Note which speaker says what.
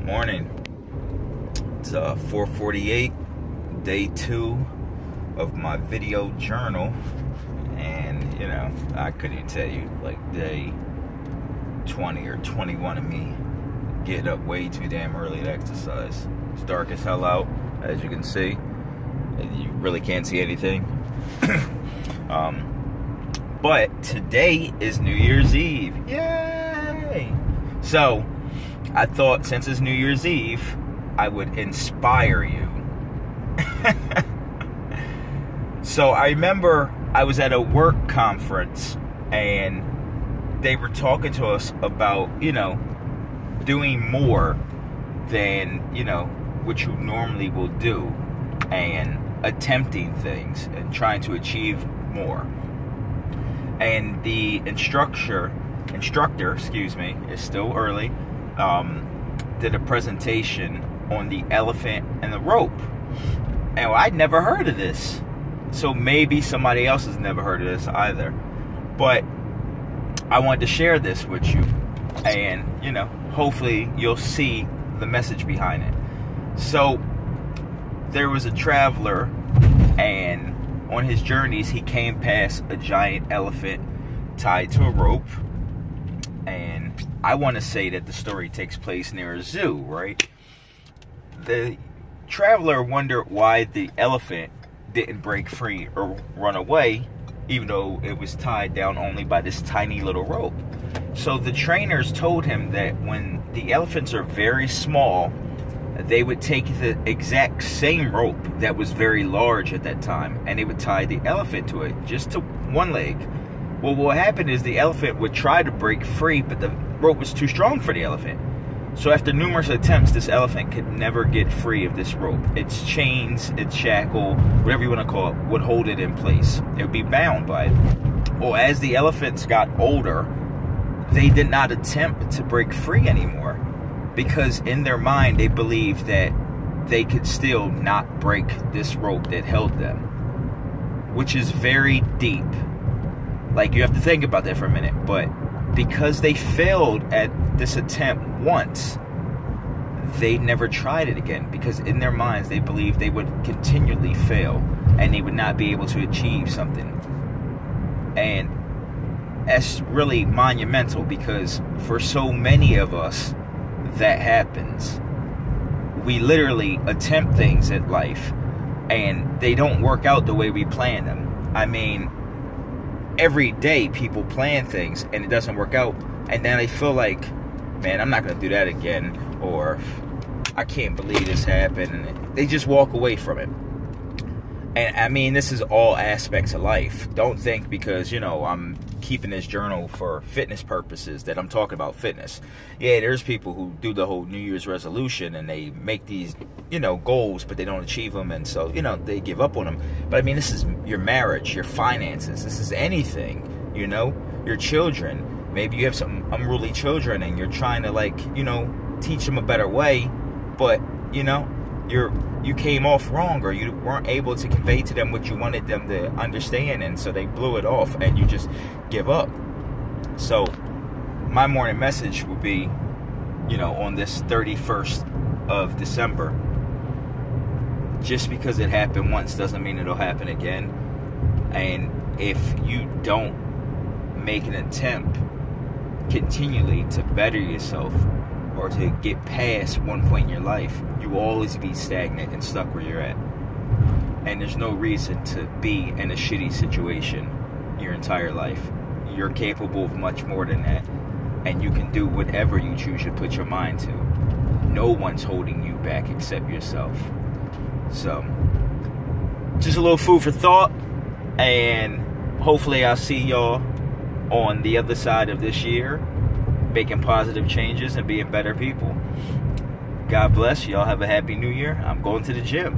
Speaker 1: Morning. It's 4:48, day 2 of my video journal, and I couldn't even tell you like day 20 or 21 of me getting up way too damn early to exercise. It's dark as hell out, as you can see, and you really can't see anything. But today is New Year's Eve. Yay! So I thought, since it's New Year's Eve, I would inspire you. So I remember I was at a work conference, and they were talking to us about, doing more than, what you normally will do, and attempting things and trying to achieve more. And the instructor, is still early, did a presentation on the elephant and the rope. And I'd never heard of this. So maybe somebody else has never heard of this either. But I wanted to share this with you. And, hopefully you'll see the message behind it. So there was a traveler, and on his journeys he came past a giant elephant tied to a rope. And I want to say that the story takes place near a zoo, right? The traveler wondered why the elephant didn't break free or run away, even though it was tied down only by this tiny little rope. So the trainers told him that when the elephants are very small, they would take the exact same rope that was very large at that time, and they would tie the elephant to it, just to one leg. Well, what happened is the elephant would try to break free, but the rope was too strong for the elephant. So after numerous attempts, this elephant could never get free of this rope. Its chains, its shackle, whatever you want to call it, would hold it in place. It would be bound by it. Well, as the elephants got older, they did not attempt to break free anymore, because in their mind they believed that they could still not break this rope that held them, which is very deep. Like, you have to think about that for a minute. But because they failed at this attempt once, they never tried it again, because in their minds they believed they would continually fail and they would not be able to achieve something. And that's really monumental, because for so many of us that happens. We literally attempt things in life and they don't work out the way we plan them. I mean, every day people plan things and it doesn't work out, and then they feel like, man, I'm not going to do that again, or I can't believe this happened, and they just walk away from it. And I mean, this is all aspects of life. Don't think because, I'm keeping this journal for fitness purposes that I'm talking about fitness. Yeah, there's people who do the whole New Year's resolution and they make these, goals, but they don't achieve them, and so, they give up on them. But I mean, this is your marriage, your finances, this is anything, your children. Maybe you have some unruly children and you're trying to, teach them a better way, but, you came off wrong, or you weren't able to convey to them what you wanted them to understand, and so they blew it off and you just give up. So my morning message would be, on this 31st of December, just because it happened once doesn't mean it'll happen again. And if you don't make an attempt continually to better yourself, or to get past one point in your life, you will always be stagnant and stuck where you're at. And there's no reason to be in a shitty situation your entire life. You're capable of much more than that, and you can do whatever you choose to put your mind to. No one's holding you back except yourself. So, just a little food for thought, and hopefully I'll see y'all on the other side of this year, making positive changes and being better people. God bless. Y'all have a happy new year. I'm going to the gym.